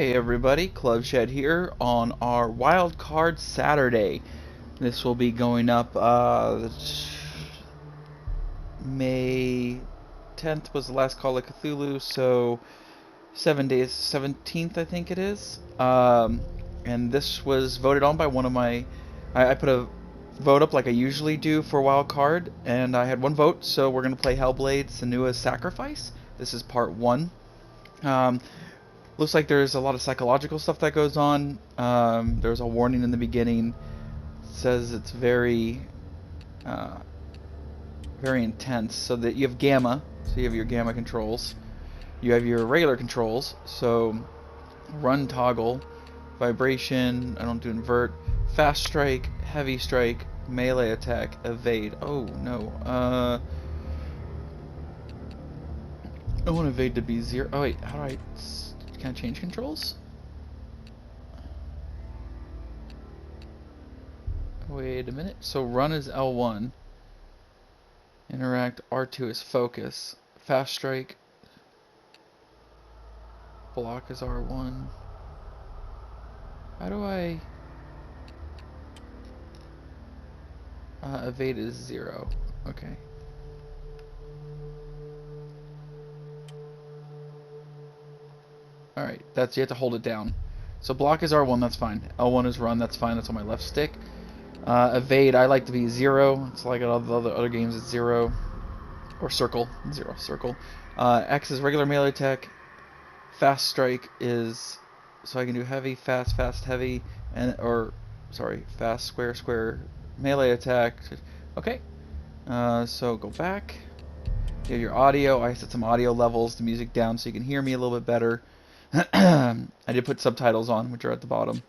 Hey everybody, Club Shed here on our Wild Card Saturday. This will be going up May 10th was the last Call of Cthulhu, so 7 days, 17th I think it is. And this was voted on by one of my, I put a vote up like I usually do for Wild Card, and I had one vote, so we're going to play Hellblade, Senua's Sacrifice. This is part 1. Um, Looks like there's a lot of psychological stuff that goes on. There's a warning in the beginning. It says it's uh, very intense. So that you have gamma, so you have your gamma controls. You have your regular controls, so run, toggle, vibration. I don't do invert. Fast strike, heavy strike, melee attack, evade. Oh no. I want evade to be 0. Oh wait, how do I? Can I change controls? Wait a minute. So run is L1. Interact R2 is focus. Fast strike. Block is R1. How do I... evade is 0. Okay. Alright, that's, you have to hold it down. So block is R1, that's fine. L1 is run, that's fine, that's on my left stick. Evade, I like to be 0. It's like all the other games, it's 0. Or circle. 0, circle. X is regular melee attack. Fast strike is... So I can do heavy, fast, fast, heavy, and... Or, sorry, fast, square, square, melee attack. Okay. So go back. You have your audio. I set some audio levels, the music down so you can hear me a little bit better. I did put subtitles on, which are at the bottom.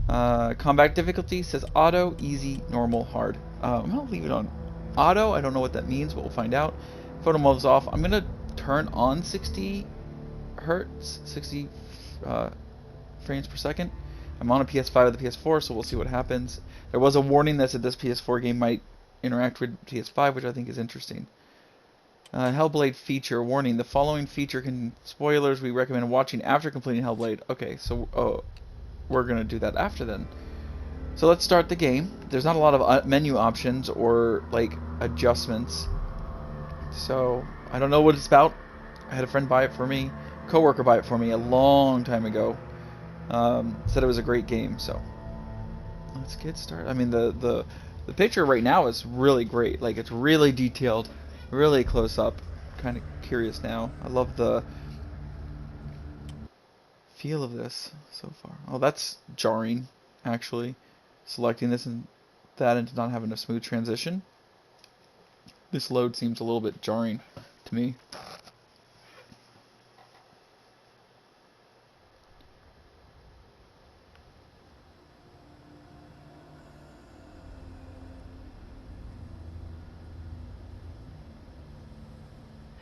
Combat difficulty says auto, easy, normal, hard. I'm going to leave it on auto. I don't know what that means, but we'll find out. Photo mode's off. I'm going to turn on 60 hertz, 60 frames per second. I'm on a PS5 with the PS4, so we'll see what happens. There was a warning that said this PS4 game might interact with PS5, which I think is interesting. Hellblade feature warning: the following feature can spoilers. We recommend watching after completing Hellblade. Okay, so we're gonna do that after then. So let's start the game. There's not a lot of menu options or like adjustments, so I don't know what it's about. I had a friend buy it for me, coworker buy it for me a long time ago. Said it was a great game, so let's get started. I mean, the picture right now is really great. Like, it's really detailed, really close up. Kind of curious now. I love the feel of this so far. Oh, that's jarring, actually. Selecting this and that and not having a smooth transition. This load seems a little bit jarring to me.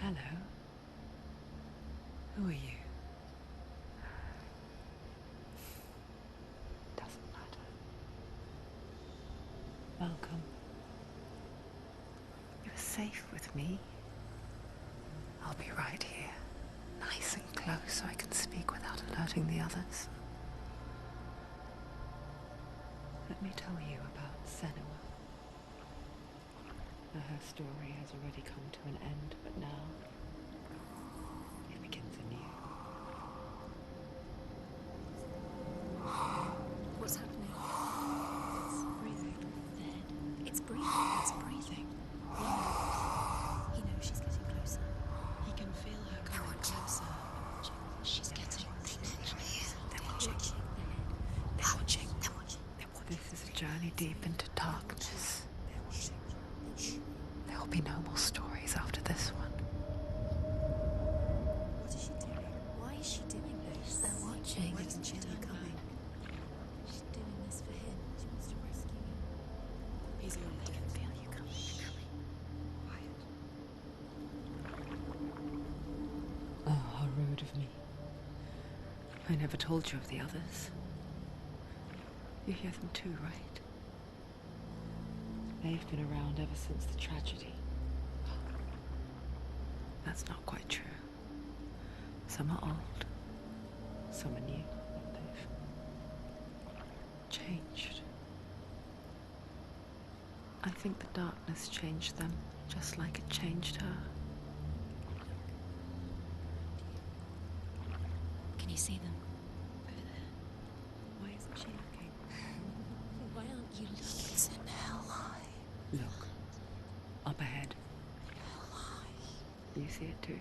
Hello. Who are you? Doesn't matter. Welcome. You're safe with me. I'll be right here, nice and close so I can speak without alerting the others. Let me tell you about Senua. Her story has already come to an end, but now it begins anew. What's happening? It's breathing. Dead. It's breathing. It's breathing. He knows she's getting closer. He can feel her coming closer. She's getting closer. They're watching. They're watching. They're watching. This is a journey deep into darkness. There will be no more stories after this one. What is she doing? Why is she doing this? They're watching. Why doesn't she turn coming? She's doing this for him. She wants to rescue him. He's your I can feel you coming. Quiet. Oh, how rude of me. I never told you of the others. You hear them too, right? They've been around ever since the tragedy. That's not quite true. Some are old, Someone new. They've changed. I think the darkness changed them, just like it changed her. Can you see them? Over there. Why isn't she looking? Why aren't you looking? He's in hell high. Look. Up ahead. Hell high. You see it too?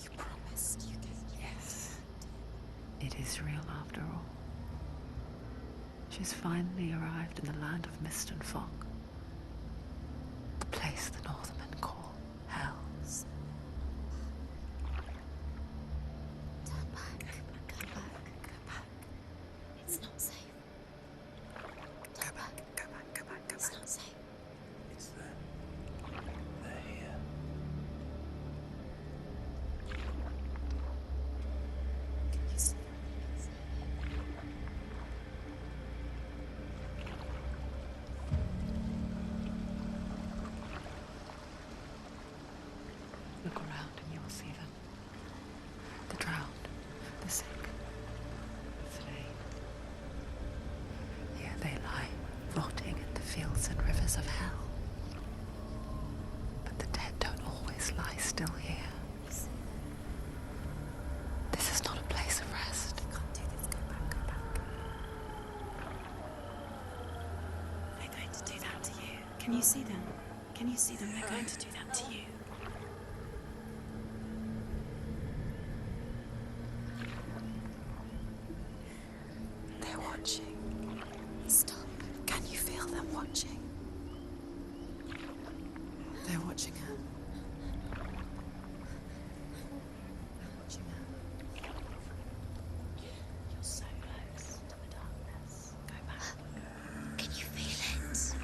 You promised you could. Yes. It is real after all. She's finally arrived in the land of mist and fog. The place the Northmen call hell. Turn back. Go back. Go back. It's not safe. Go back. Go back. Go back. Go It's back. not safe. It's them. They're here. Can you see? Look around and you will see them. The drowned, the sick, the slain. Here they lie, rotting in the fields and rivers of hell. But the dead don't always lie still here. This is not a place of rest. You can't do this. Go back. Go back. They're going to do that to you. Can you see them? Can you see them? They're going to do that to you. They're watching. Stop. Can you feel them watching? They're watching her. They're watching her. You're so close to the darkness. Go back. Can you feel it?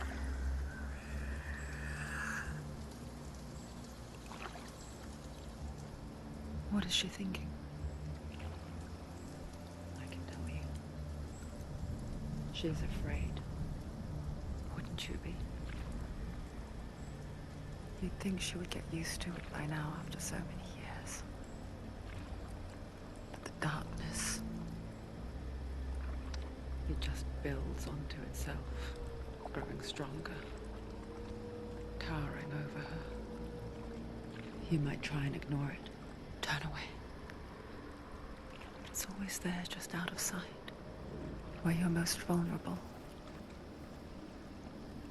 What is she thinking? I can tell you. She's afraid. Wouldn't you be? You'd think she would get used to it by now after so many years. But the darkness, it just builds onto itself, growing stronger, towering over her. You might try and ignore it, turn away. But it's always there, just out of sight, where you're most vulnerable.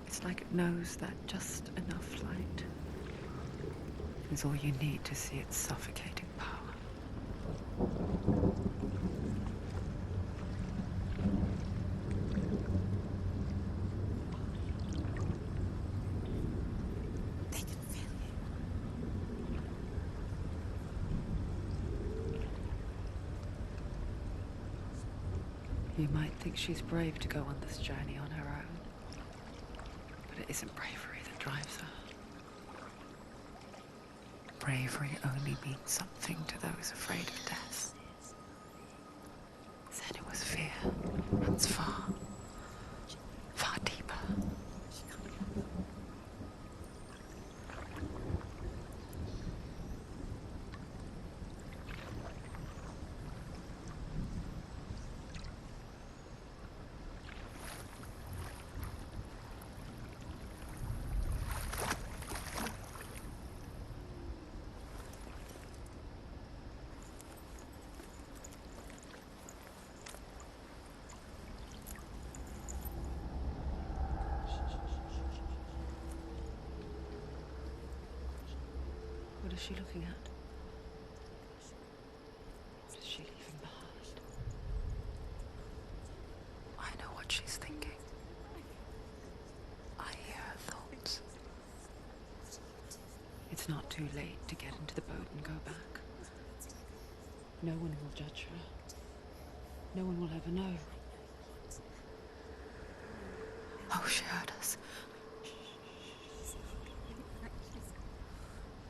It's like it knows that just enough light is all you need to see its suffocating power. They can feel you. You might think she's brave to go on this journey on her own, but it isn't bravery that drives her. Bravery only means something to those afraid of death. Senua's fear runs far, far deeper. What is she looking at? What is she leaving behind? I know what she's thinking. I hear her thoughts. It's not too late to get into the boat and go back. No one will judge her. No one will ever know. Oh, she heard us.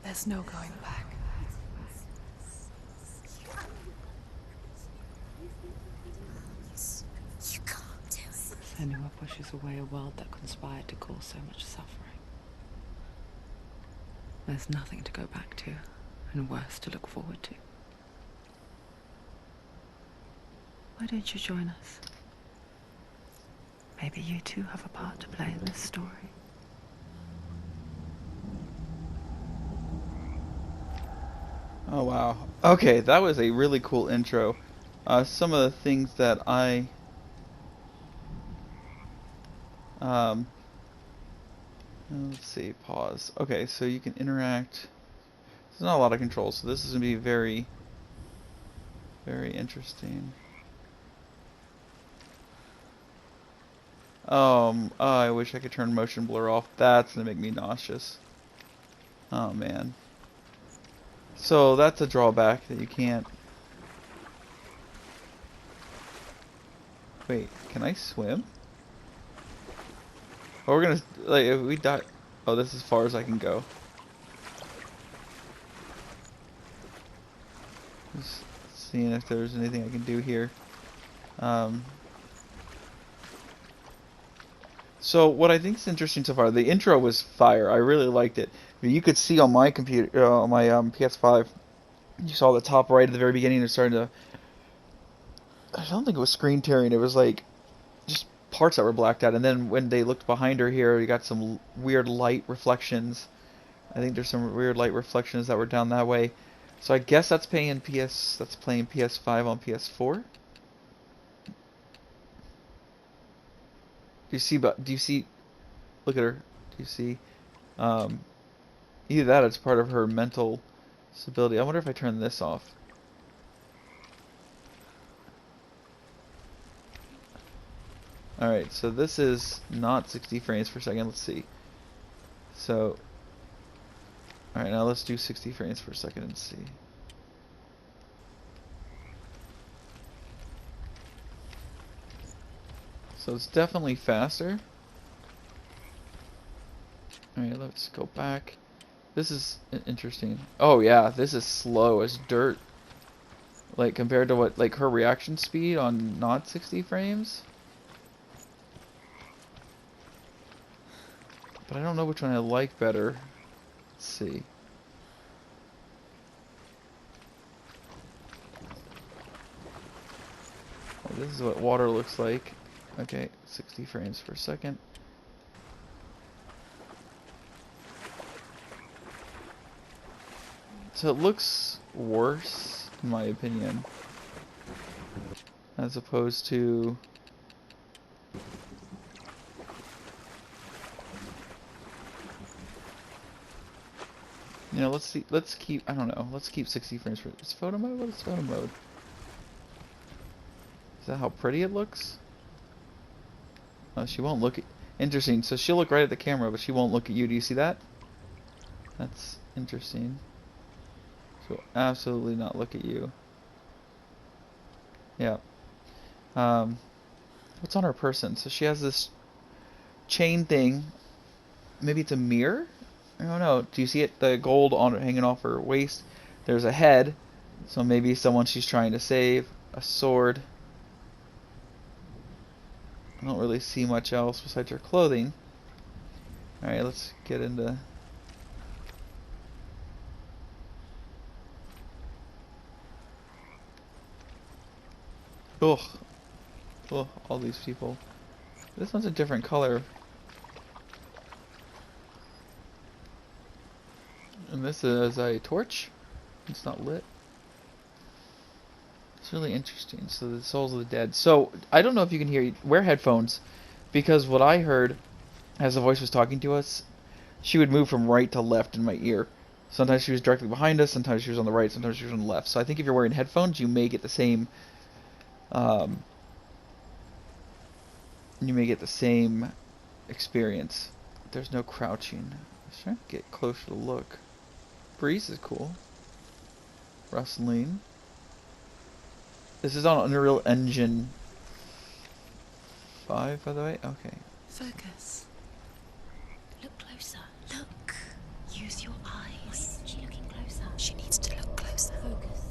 There's no going back. You can't do it. Senua pushes away a world that conspired to cause so much suffering. There's nothing to go back to, and worse to look forward to. Why don't you join us? Maybe you too have a part to play in this story. Oh wow. Okay, that was a really cool intro. Some of the things that um let's see, pause. Okay, so you can interact. There's not a lot of controls, so this is gonna be very, very interesting. Oh, I wish I could turn motion blur off. That's gonna make me nauseous. Oh man. So that's a drawback that you can't. Wait, can I swim? Oh, we're gonna like if we die. Oh, this is as far as I can go. Just seeing if there's anything I can do here. So what I think is interesting so far, the intro was fire. I really liked it. You could see on my computer, on my PS5, you saw the top right at the very beginning. It started to. I don't think it was screen tearing. It was like just parts that were blacked out. And then when they looked behind her here, you got some weird light reflections. I think there's some weird light reflections that were down that way. So I guess that's playing PS5 on PS4. Do you see, look at her. Do you see, um, either that or it's part of her mental stability. I wonder if I turn this off. Alright, so this is not 60 frames per second. Let's see. So, alright, now let's do 60 frames per second and see. So it's definitely faster. Alright, let's go back. This is interesting. Oh yeah, this is slow as dirt. Like compared to what, like her reaction speed on not 60 frames. But I don't know which one I like better. Let's see. Oh, this is what water looks like. Okay, 60 frames per second. So it looks worse, in my opinion, as opposed to... You know, let's see, let's keep, I don't know, let's keep 60 frames per... Is photo mode? What is photo mode? Is that how pretty it looks? Oh, she won't look at... Interesting, so she'll look right at the camera, but she won't look at you. Do you see that? That's interesting. She'll absolutely not look at you. Yeah. What's on her person? So she has this chain thing. Maybe it's a mirror? I don't know. Do you see it? The gold on hanging off her waist. There's a head. So maybe someone she's trying to save. A sword. I don't really see much else besides her clothing. Alright, let's get into... Ugh. Ugh, all these people. This one's a different color. And this is a torch. It's not lit. It's really interesting. So the souls of the dead. So I don't know if you can hear. Wear headphones, because what I heard, as the voice was talking to us, she would move from right to left in my ear. Sometimes she was directly behind us. Sometimes she was on the right. Sometimes she was on the left. So I think if you're wearing headphones, you may get the same. You may get the same experience. There's no crouching. I was trying to get closer to look. Breeze is cool. Rustling. This is on Unreal Engine 5, by the way? Okay. Focus. Look closer. Look. Use your eyes. Wait, is she looking closer? She needs to look closer. Focus.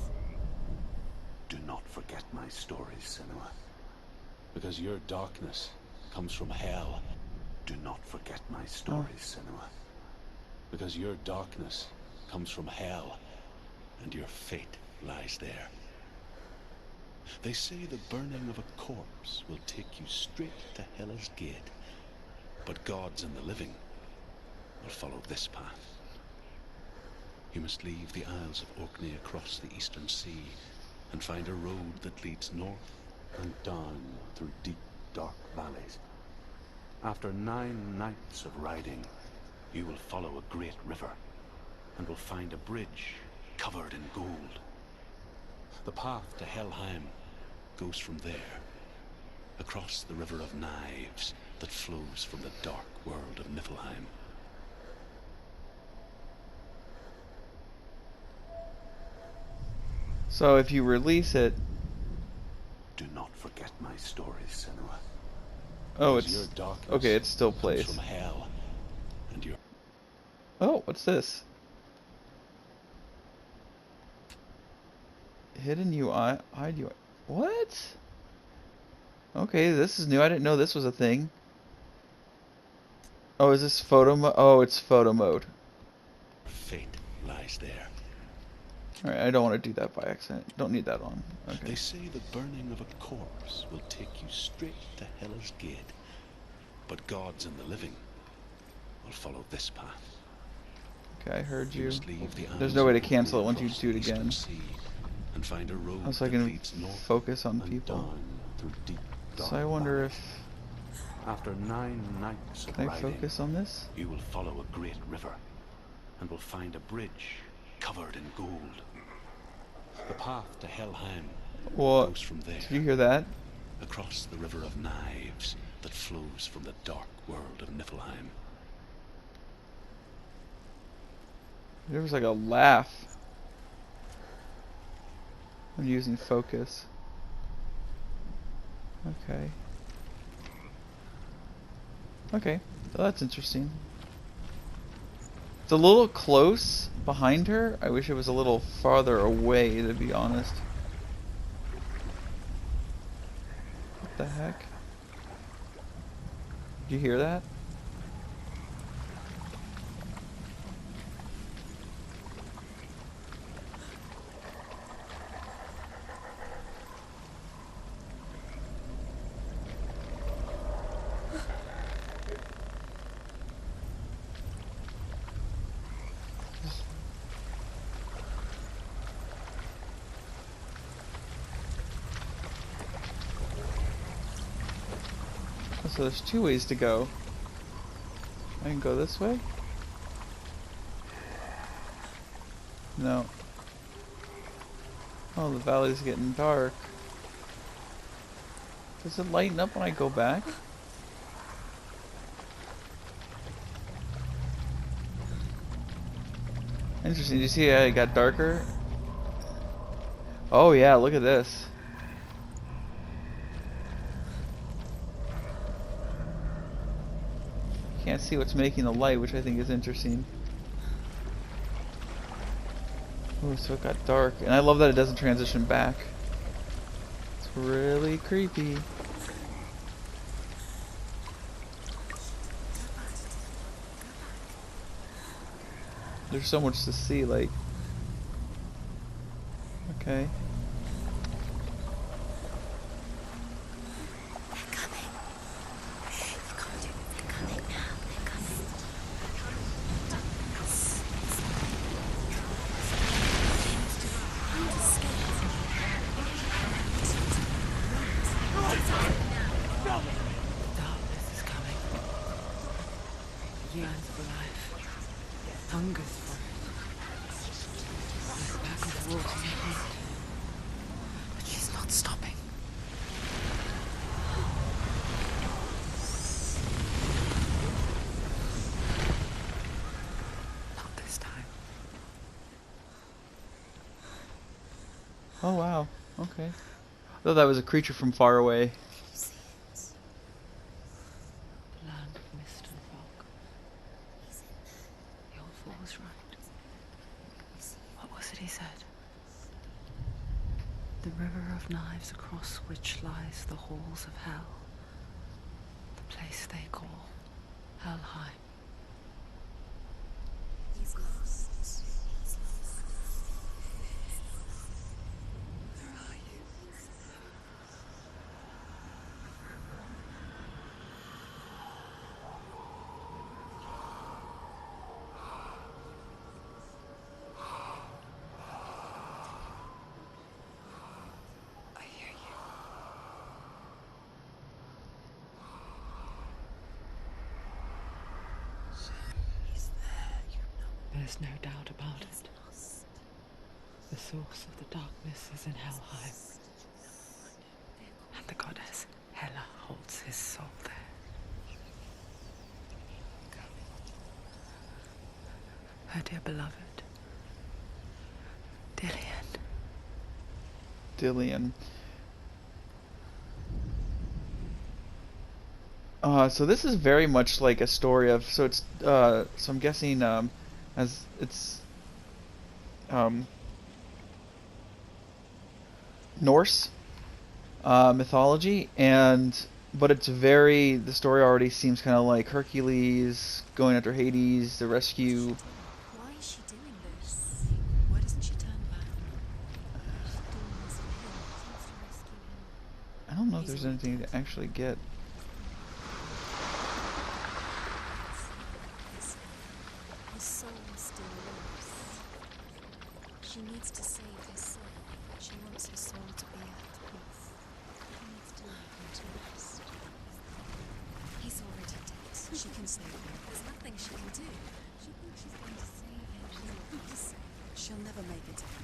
Do not forget my stories, Senua. Because your darkness comes from hell. Do not forget my stories, Senua. Because your darkness comes from hell, and your fate lies there. They say the burning of a corpse will take you straight to Hela's gate, but gods and the living will follow this path. You must leave the Isles of Orkney across the eastern sea and find a road that leads north and down through deep, dark valleys. After 9 nights of riding, you will follow a great river and will find a bridge covered in gold. The path to Helheim goes from there, across the River of Knives that flows from the dark world of Niflheim. So if you release it... Do not forget my stories, Senua. Oh, Because your it's... darkness Okay, it still comes plays. from hell, and your... Oh, what's this? Hidden UI, hide UI. What? Okay, this is new. I didn't know this was a thing. Oh, is this photo mode? Oh, it's photo mode. fate lies there. Alright, I don't want to do that by accident. Don't need that on. They Okay. say the burning of a corpse will take you straight to Hela's gate, but gods and the living will follow this path. Okay, I heard you. must leave the There's Isles no way to of cancel it Orkney once you across do it the eastern again. sea and find a road So I that can leads north focus on and people. down through deep, dark So I wonder valleys. if... After 9 nights of Can I riding, focus on this? you will follow a great river and will find a bridge covered in gold. The path to Helheim What? goes from there, Did you hear that? across the River of Knives that flows from the dark world of Niflheim. There was like a laugh. I'm using focus. Okay. Okay, well, that's interesting. It's a little close behind her. I wish it was a little farther away, to be honest. What the heck? Did you hear that? So there's 2 ways to go. I can go this way? No. Oh, the valley's getting dark. Does it lighten up when I go back? Interesting. Did you see how it got darker? Oh yeah, look at this. Can't see what's making the light, which I think is interesting. Oh, so it got dark. And I love that it doesn't transition back. It's really creepy. There's so much to see, like... Okay. Darkness is coming. Yearns for life. Hungers for it. She's back towards me. But she's not stopping. Not this time. Oh wow. Okay. I thought that was a creature from far away. Land of mist and fog. The old fool was right. What was it he said? The river of knives across which lies the halls of hell. The place they call Helheim. He's lost. He's lost. Where are you? There's no doubt about it. The source of the darkness is in Helheim. And the goddess Hela holds his soul there. Her dear beloved, Dillian. Dillian. So this is very much like a story of, so it's, so I'm guessing, as it's, Norse, mythology, but it's very, the story already seems kind of like Hercules going after Hades, the rescue. Why is she doing this? Why doesn't she turn back? She's doing this for him. She wants to rescue him. I don't know if He's there's already anything dead. to actually get. His soul still lives. She needs to save his soul. She wants his soul to be at peace. He needs to live and to rest. He's already dead. She can save him. There's nothing she can do. She thinks she's going to save him. She'll not be saved. She'll never make it to him.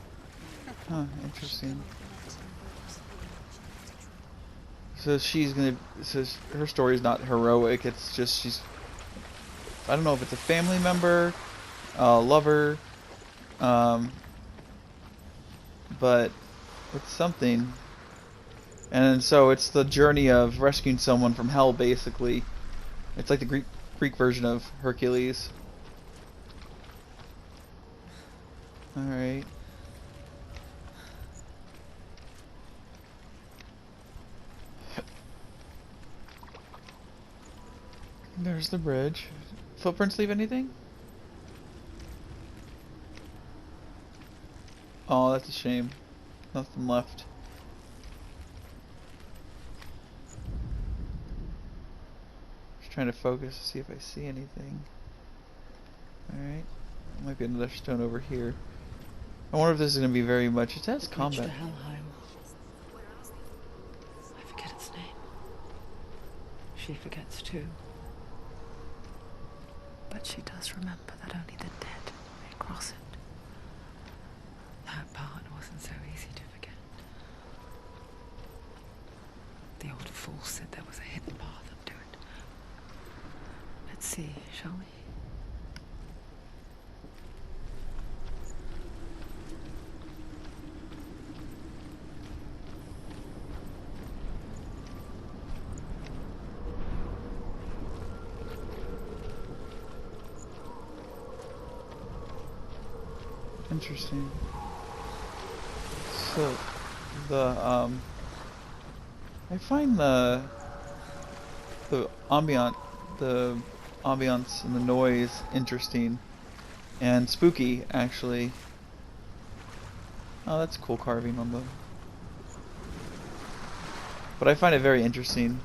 Huh, interesting. She cannot let him bring us all. She has to try. So she's gonna, so her story is not heroic, it's just she's, I don't know if it's a family member, lover, but it's something. And so it's the journey of rescuing someone from hell, basically. It's like the Greek version of Hercules. Alright. There's the bridge. Footprints leave anything? Oh, that's a shame. Nothing left. Just trying to focus to see if I see anything. Alright. Might be another stone over here. I wonder if this is going to be very much. It says Bridge combat. to Helheim. I forget its name. She forgets too. But she does remember that only the dead may cross it. That part wasn't so easy to forget. The old fool said there was a hidden path up to it. Let's see, shall we? Interesting. So, I find the ambient, the ambiance and the noise interesting and spooky, actually. Oh, that's cool carving on the. But I find it very interesting.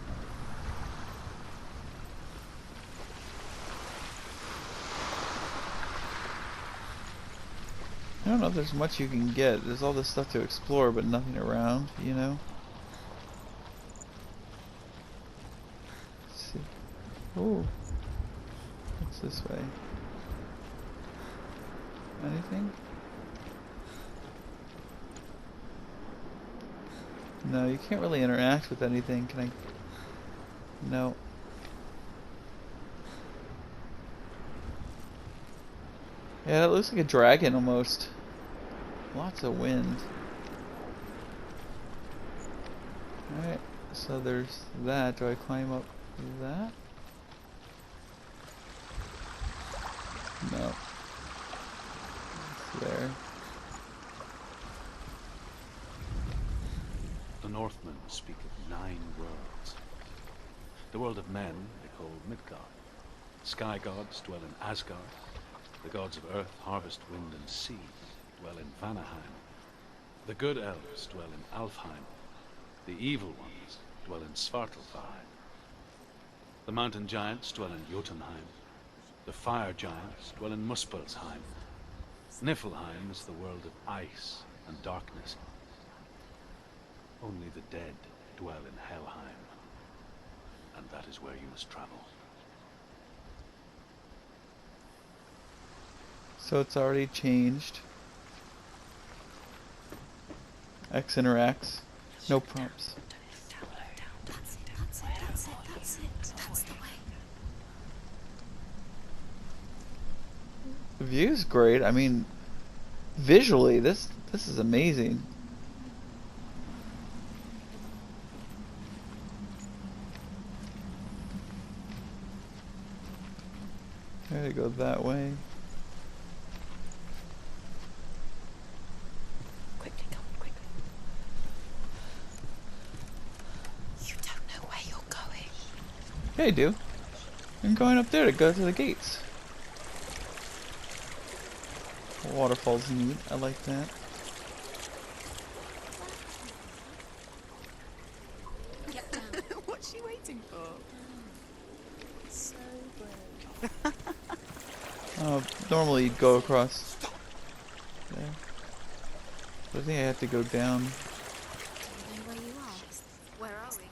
I don't know if there's much you can get. There's all this stuff to explore, but nothing around, you know? Let's see. Oh. What's this way? Anything? No, you can't really interact with anything. Can I? No. Yeah, it looks like a dragon almost. Lots of wind. Alright, so there's that. Do I climb up that? No. It's there. The Northmen speak of 9 worlds. The world of men they call Midgard. Sky gods dwell in Asgard. The gods of earth, harvest, wind, and sea dwell in Vanaheim. The good elves dwell in Alfheim. The evil ones dwell in Svartalfheim. The mountain giants dwell in Jotunheim. The fire giants dwell in Muspelheim. Niflheim is the world of ice and darkness. Only the dead dwell in Helheim. And that is where you must travel. So it's already changed. X interacts. No prompts. That's the way. The view's great. I mean, visually, this is amazing. There you go that way. Quickly, come on, quickly. You don't know where you're going. Yeah, I do. I'm going up there to go to the gates. Waterfall's neat. I like that. Get down. What's she waiting for? So brave. Normally you'd go across there. But I think I have to go down. Do you know where you are? Where are we?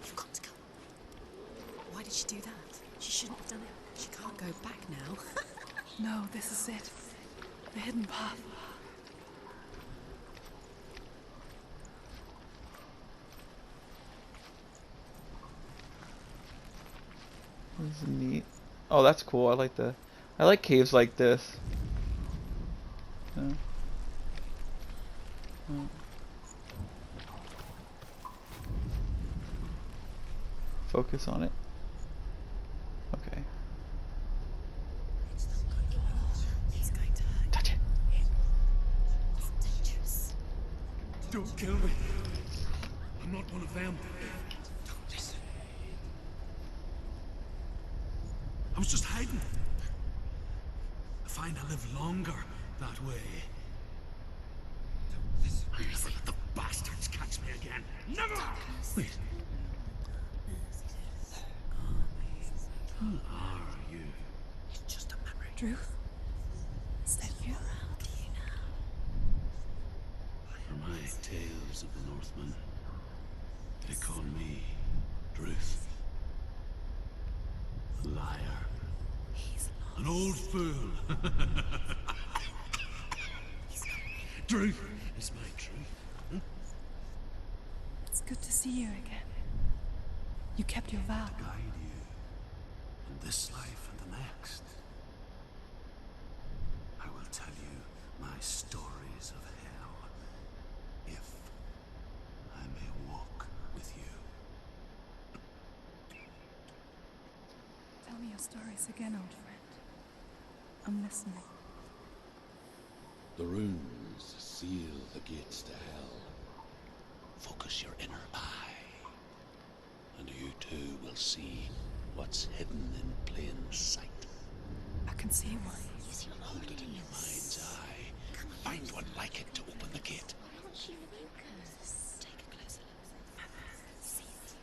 You've got to go. Why did she do that? She shouldn't have done it. She can't go back now. No, this is it. The hidden path. This is neat. Oh, that's cool. I like caves like this. Yeah. Oh. Focus on it. Okay. It's going to hurt. Touch it. It's dangerous. Don't kill me. I'm not one of them. Don't listen. I was just hiding. I find I live longer that way. I'm never let the bastards catch me again. Never! Wait. Who are you? It's just a memory. Druth? Is that you? For my tales of the Northmen, they call me Druth. A liar. He's An old fool. Druth is my truth. It's good to see you again. You kept your vow. Guide you in this life and the next. I will tell you my stories of hell, if I may walk with you. Tell me your stories again, old friend. I'm listening. The runes seal the gates to hell. Focus your inner eye, and you too will see what's hidden in plain sight. I can see one. Hold it in your mind's eye. Find one like it to open the gate. Why aren't you focused? Take a closer look. See it.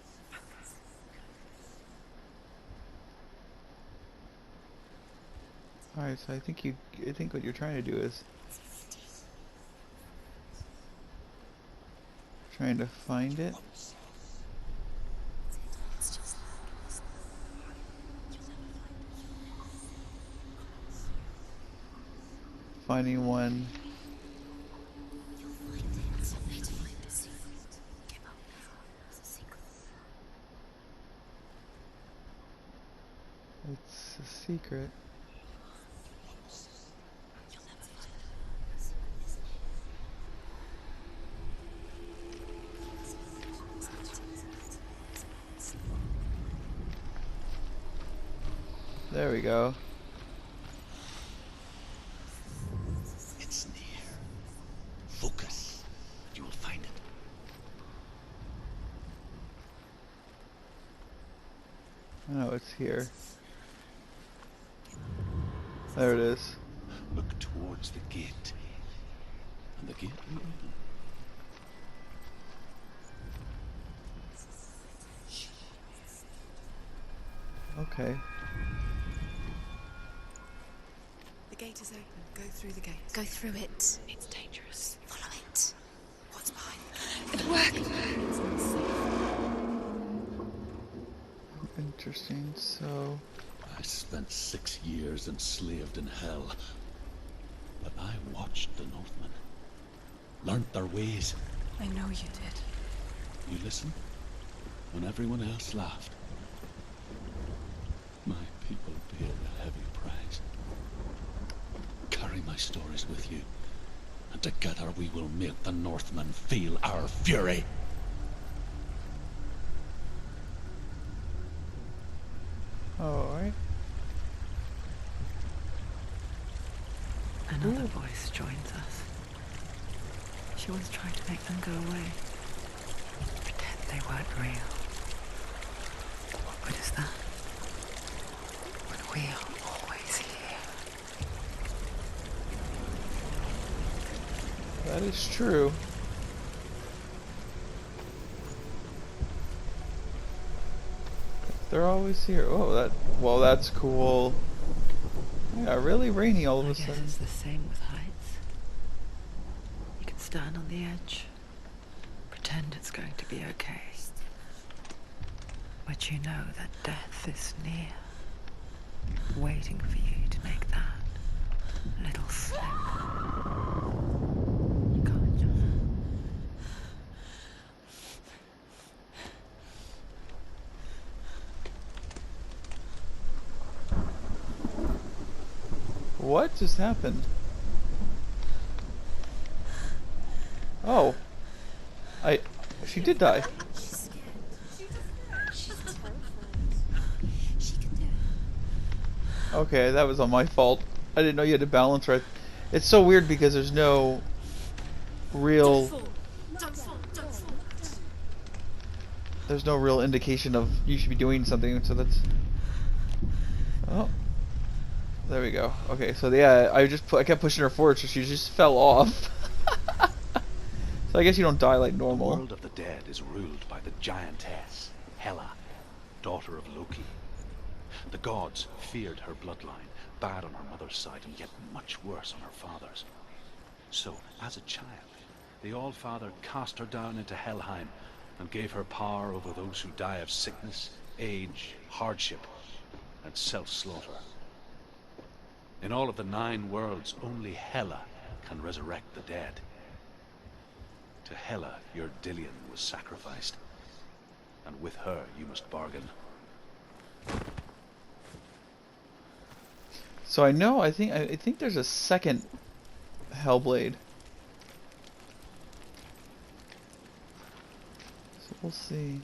Alright, so I think what you're trying to do is trying to find it. It's just you'll never find it. Finding one. You'll find it. It's a way to find a secret. Give up now. It's a secret. It's a secret. You'll never find it. Isn't it? There we go. It's near. Focus, and you will find it. Oh, it's here. There it is. Look towards the gate, and the gate will open. Okay. The gate is open. Go through the gate. Go through it. It's dangerous. Follow it. What's behind It worked. It's not safe. Interesting. So I spent 6 years enslaved in hell. But I watched the Northmen, learnt their ways. I know you did. You listened when everyone else laughed. My people paid a heavy price. Carry my stories with you, and together we will make the Northmen feel our fury. Alright. Another voice joins us. She was trying to make them go away. Pretend they weren't real. What good is that? When we are always here. That is true. They're always here. Oh, well, that's cool. Yeah, really rainy all of I a guess sudden. it's the same with heights. You can stand on the edge, pretend it's going to be okay. But you know that death is near, waiting for you to make that little slip. You can't just... What just happened? Oh. She did die. She's scared. She's terrified. She can do it. Okay, that was on my fault. I didn't know you had to balance right. It's so weird because there's no real... Don't fall. There's no real indication of you should be doing something, so that's... Oh. There we go. Okay, so yeah, I kept pushing her forward, so she just fell off. So I guess you don't die like The normal. world of the dead is ruled by the giantess, Hela, daughter of Loki. The gods feared her bloodline, bad on her mother's side and yet much worse on her father's. So, as a child, the Allfather cast her down into Helheim and gave her power over those who die of sickness, age, hardship, and self-slaughter. In all of the 9 worlds, only Hela can resurrect the dead. To Hela, your Dillion was sacrificed, and with her you must bargain. So I think there's a second Hellblade. So we'll see.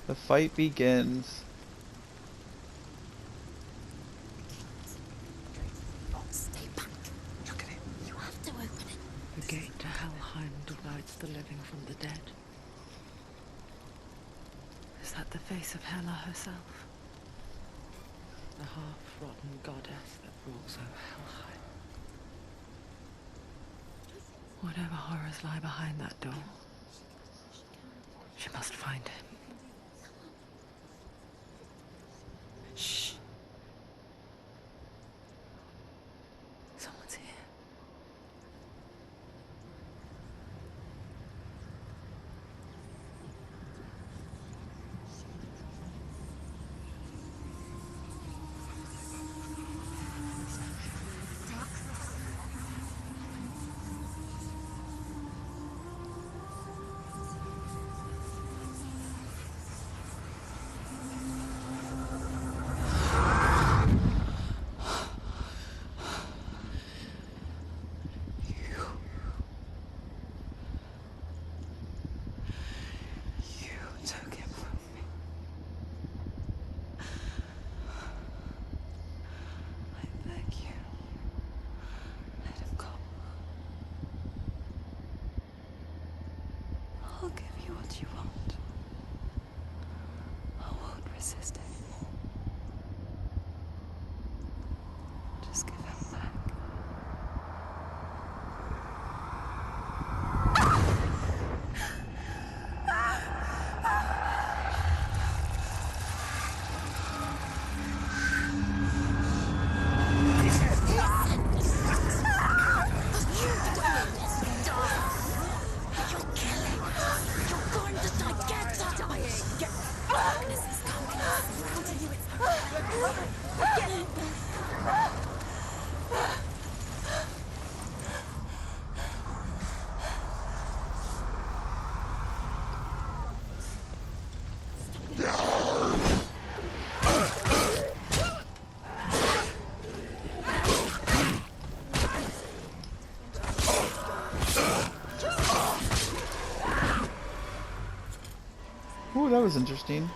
The fight begins. Stay back. Look at it. You have to open it. The gate to Helheim divides the living from the dead. Is that the face of Hela herself? The half-rotten goddess that rules over Helheim. Whatever horrors lie behind that door, she must find him. Shh. Someone's here. You took him from me. I beg you. Let him go. I'll give you what you want. I won't resist anymore. Just give him back. You're going to die. Get dying. Darkness is coming. Ooh, that was interesting.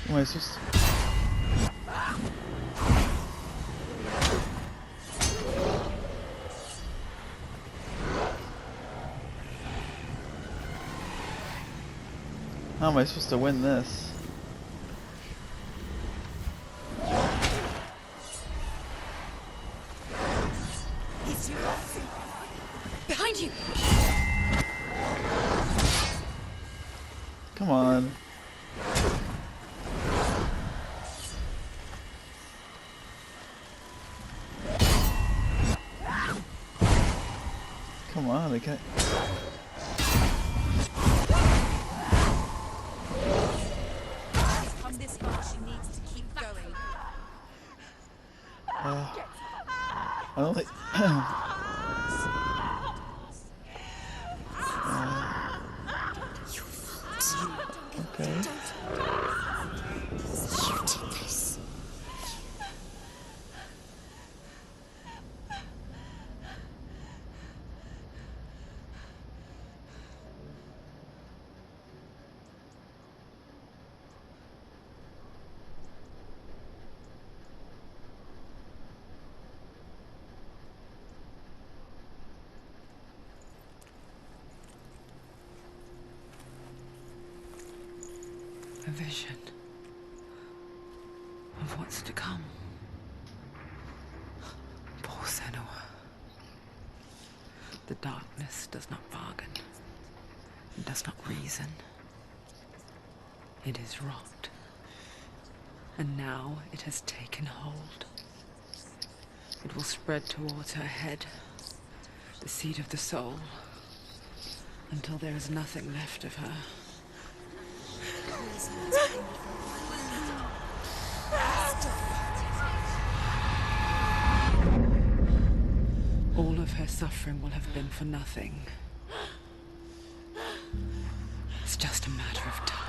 Am I supposed to... How am I supposed to win this? Behind you! Come on. Come on, I can't... Come this far, she needs to keep going. I don't think... Okay. You did this. A vision of what's to come. Poor Senua. The darkness does not bargain. It does not reason. It is rot. And now it has taken hold. It will spread towards her head, the seat of the soul, until there is nothing left of her. All of her suffering will have been for nothing. It's just a matter of time.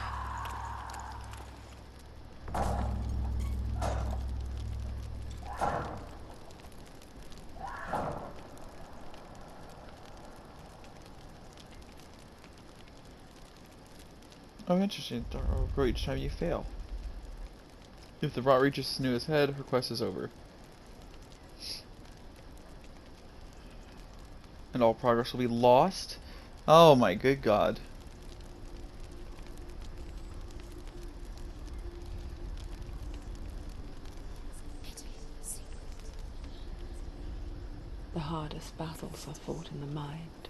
Oh, interesting. Or grow each time you fail. If the rot reaches Senua's head, her quest is over. And all progress will be lost? Oh my good god. The hardest battles are fought in the mind.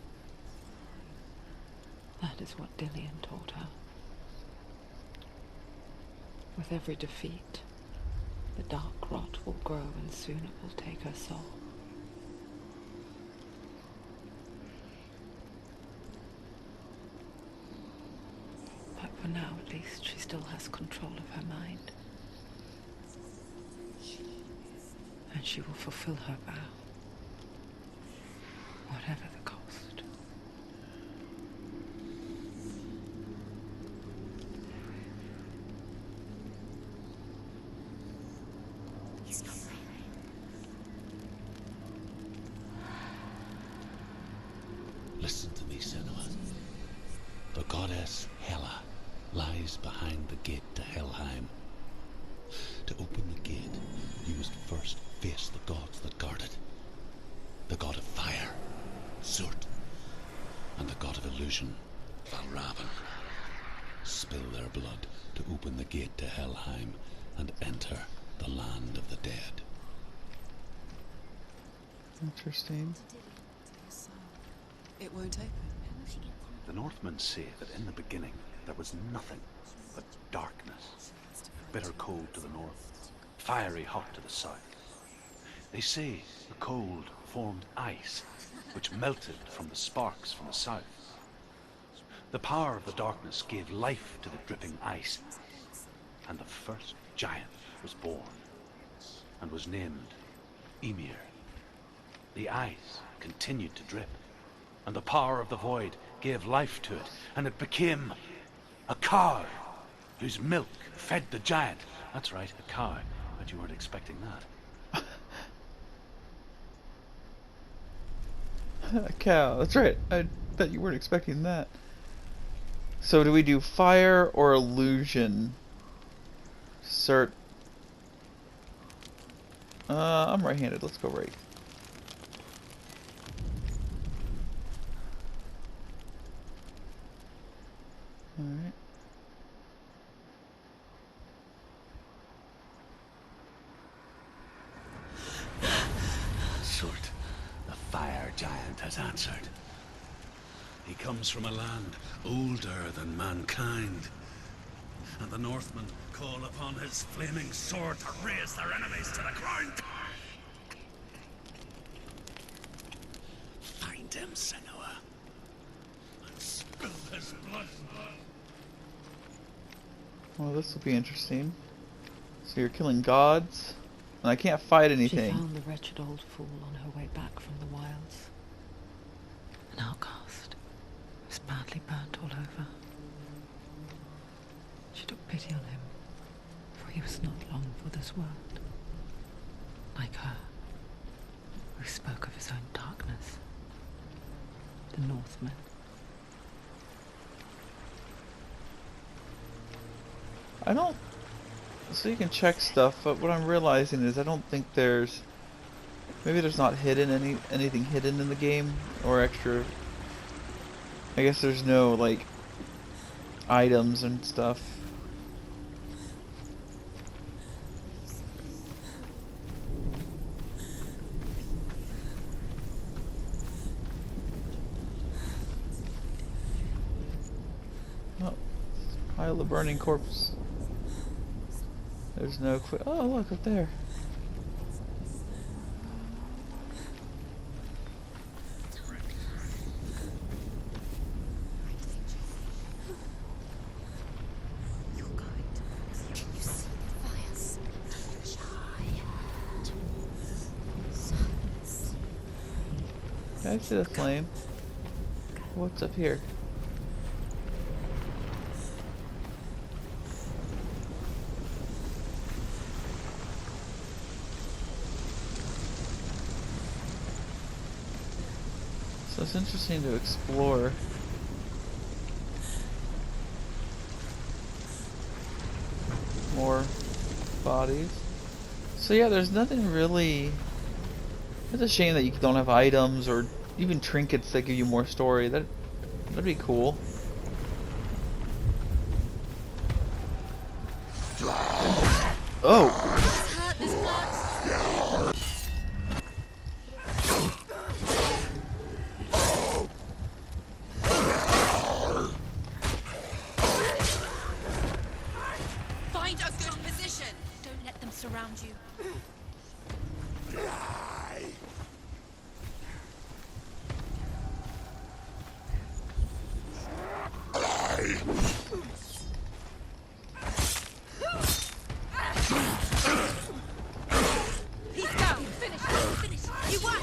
That is what Dillian taught her. With every defeat, the dark rot will grow and soon it will take her soul. But for now, at least, she still has control of her mind. And she will fulfill her vow, whatever the cost. lies behind the gate to Helheim. To open the gate, you must first face the gods that guard it. The god of fire, Surt, and the god of illusion, Valravn. Spill their blood to open the gate to Helheim and enter the land of the dead. Interesting. It won't open. The Northmen say that in the beginning there was nothing but darkness. Bitter cold to the north, fiery hot to the south. They say the cold formed ice, which melted from the sparks from the south. The power of the darkness gave life to the dripping ice, and the first giant was born, and was named Ymir. The ice continued to drip, and the power of the void gave life to it, and it became a cow, whose milk fed the giant. That's right, a cow. Bet you weren't expecting that. A cow. That's right. I bet you weren't expecting that. So do we do fire or illusion? Cert. I'm right-handed. Let's go right. Alright. Surt, the fire giant, has answered. He comes from a land older than mankind, and the Northmen call upon his flaming sword to raise their enemies to the ground. Find him, Senua, and spill his blood. Well, this will be interesting. So you're killing gods, and I can't fight She anything. found the wretched old fool on her way back from the wilds. An outcast. Was badly burnt all over. She took pity on him, for he was not long for this world. Like her, who spoke of his own darkness. The Northmen. I don't... So you can check stuff, but what I'm realizing is I don't think there's... Maybe there's not anything hidden in the game, or extra... I guess there's no, like, items and stuff. Oh, pile of burning corpse. There's no oh, look up there. You're going to. Can you see the fires? Giant. Suns. Yeah, I see the flame. What's up here? So it's interesting to explore. More bodies. So yeah, there's nothing really... It's a shame that you don't have items or even trinkets that give you more story. That'd be cool. Oh! Find a good position. Don't let them surround you. He's down. Finish. Finish. You won.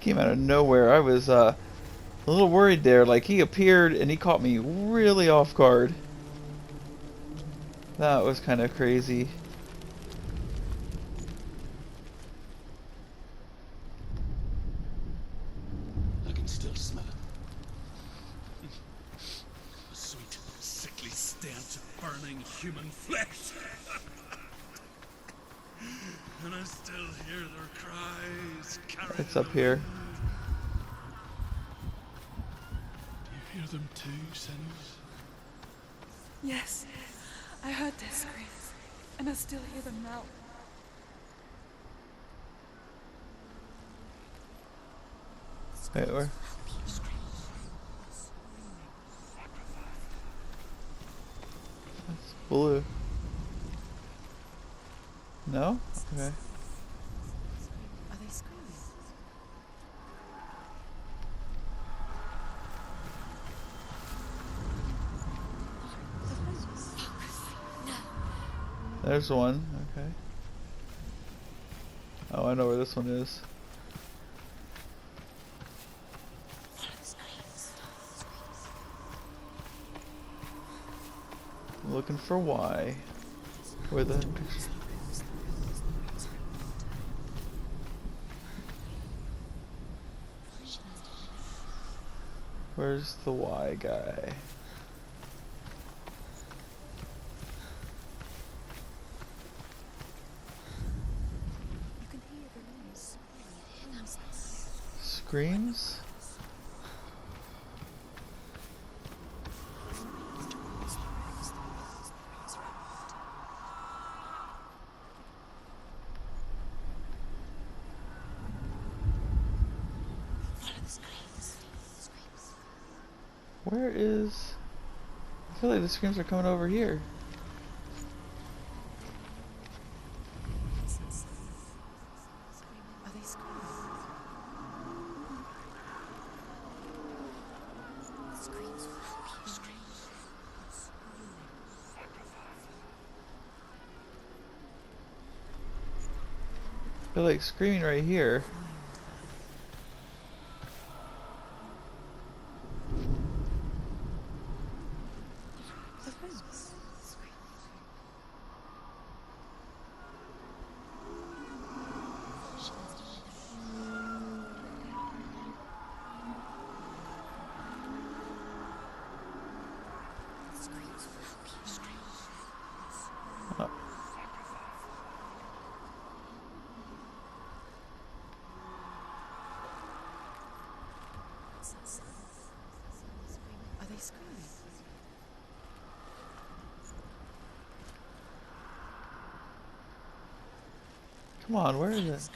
came out of nowhere. I was a little worried there. Like, he appeared and he caught me really off guard. That was kind of crazy. I can still smell it. A sweet, sickly stench of burning human flesh. And I still hear their cries carried It's up away. here. Do you hear them too, Senua? Yes, I heard their screams, and I still hear them now. Wait, where? That's blue. No? Okay. Are they screaming? There's one. Okay. Oh, I know where this one is. I'm looking for Y. Where the picture? Where's the Y guy? You can hear the noise. Screams? Where is... I feel like the screams are coming over here. Are they screaming? Screams. I feel like screaming right here. The rooms. Oh. Are they screaming? Come on, where is it?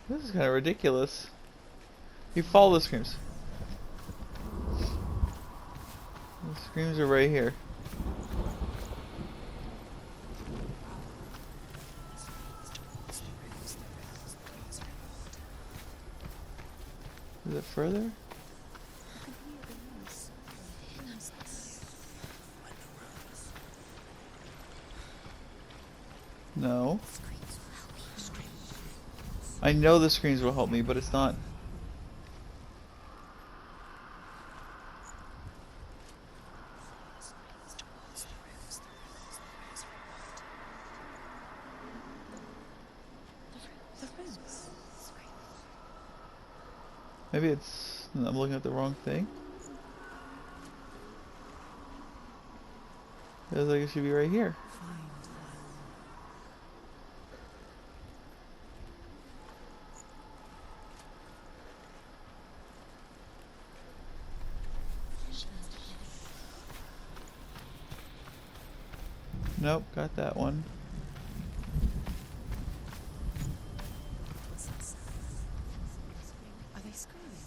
This is kind of ridiculous. You follow the screams. The screams are right here. Is it further? No. I know the screams will help me, but it's not. The rooms. Maybe it's... I'm looking at the wrong thing. Feels like it should be right here. Nope, got that one. Are they screaming?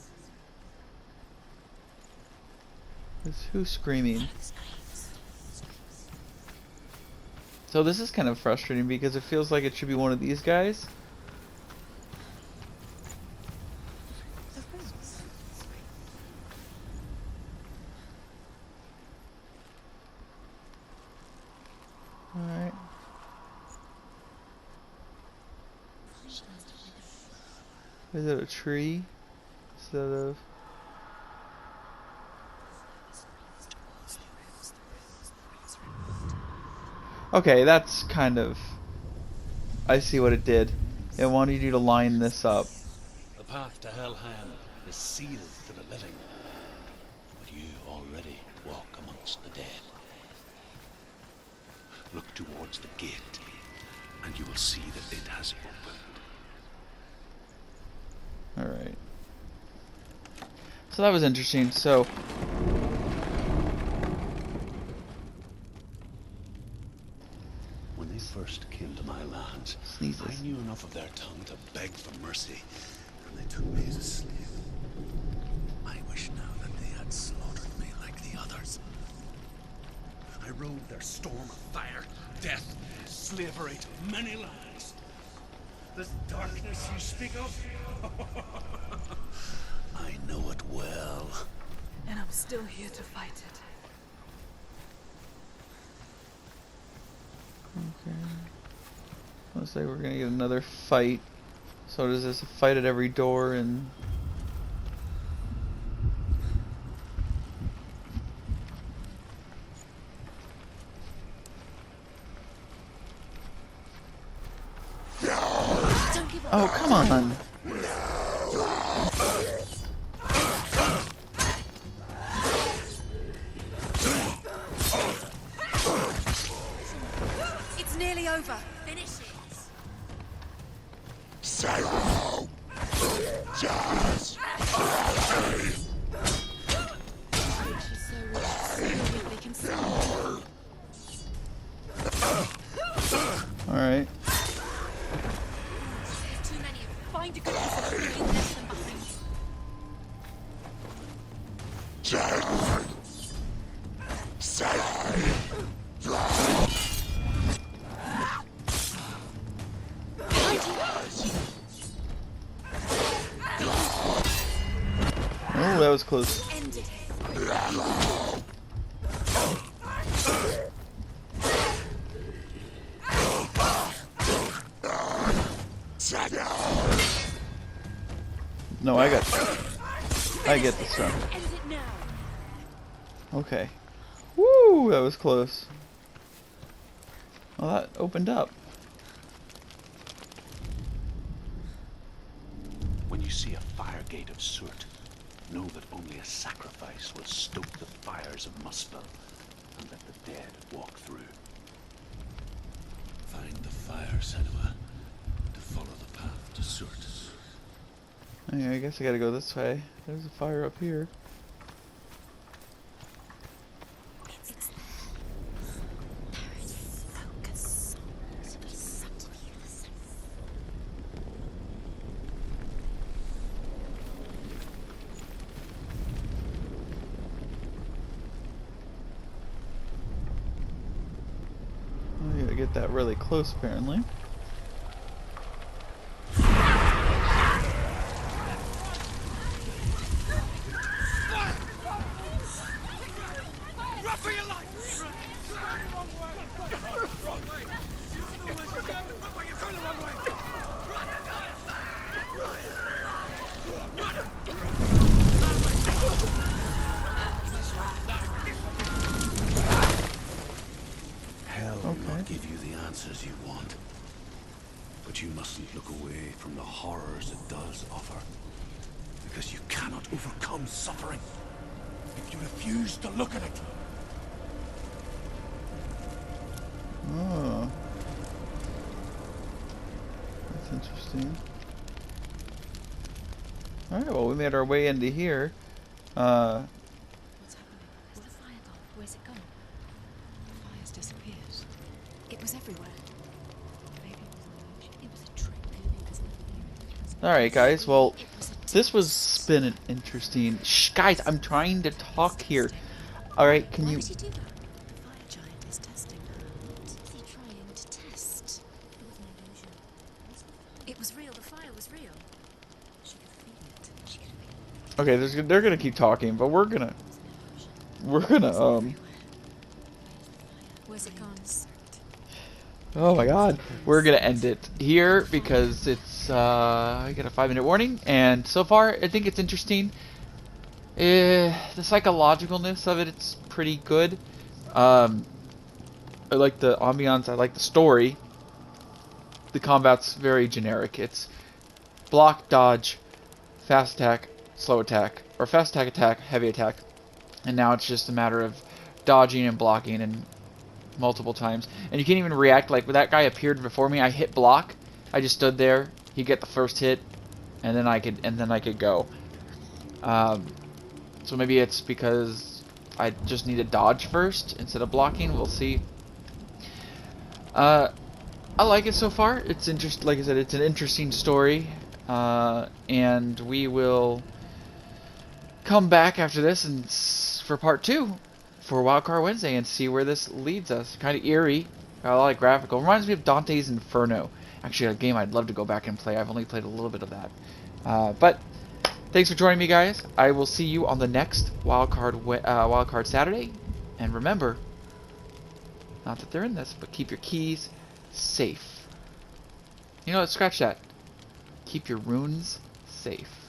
Who's screaming? So this is kind of frustrating because it feels like it should be one of these guys. The rooms. Is it a tree? Instead of... Okay, that's kind of... I see what it did. It wanted you to line this up. The path to Helheim is sealed to the living, but you already walk amongst the dead. Look towards the gate, and you will see that it has opened. Alright. So that was interesting. So... When they first came to my lands, Sneezes. I knew enough of their tongue to beg for mercy, and they took me as a slave. I wish now that they had slaughtered me like the others. I rode their storm of fire, death, slavery to many lands. This darkness you speak of, I know it well. And I'm still here to fight it. Okay. Looks like we're gonna get another fight. So does this fight at every door and... Oh, come on! It's nearly over. Finish it. She's so weak. They can see her. Alright. Too many of them. Find a good position and left them behind. Oh, that was close. End it. No, I get this one. End it now. Okay. Woo, that was close. Well, that opened up. When you see a fire gate of soot, know that only a sacrifice will stoke the fires of Muspel, and let the dead walk through. Find the fire, Senua, to follow the path to soot. Yeah, I guess I gotta go this way. There's a fire up here. Oh, you gotta get that really close, apparently. Hell will not give you the answers you want. But you mustn't look away from the horrors it does offer. Because you cannot overcome suffering if you refuse to look at it. Oh. That's interesting. Alright, well, we made our way into here. What's happening? Where's the fire gone? Where's it gone? The fire's disappeared. It was everywhere. Maybe it was an illusion. It was a trick. Maybe there's nothing there. Alright, guys, well, It was a this was test. been an interesting... Shh, guys, I'm trying to talk here. Alright, can Why you... would you do that? The fire giant is testing her. What is he trying to test? It was an illusion. It was real. The fire was real. She could feel it. She could feel it. Okay, they're gonna keep talking, but we're gonna... Where's it gone? Oh my god. We're gonna end it here because it's I get a 5-minute warning, and so far I think it's interesting. The psychologicalness of it, it's pretty good. I like the ambiance, I like the story. The combat's very generic. It's block, dodge, fast attack, slow attack, or fast attack, attack, heavy attack. And now it's just a matter of dodging and blocking and multiple times. And you can't even react. Like when that guy appeared before me, I hit block. I just stood there. He'd get the first hit, and then I could go. So maybe it's because I just need to dodge first instead of blocking. We'll see. I like it so far. It's like I said, it's an interesting story. And we will come back after this and for part 2 for Wildcard Wednesday and see where this leads us. Kind of eerie. Got a lot of graphical. Reminds me of Dante's Inferno. Actually, a game I'd love to go back and play. I've only played a little bit of that. But thanks for joining me, guys. I will see you on the next Wildcard Saturday. And remember, not that they're in this, but keep your keys safe. You know what? Scratch that. Keep your runes safe.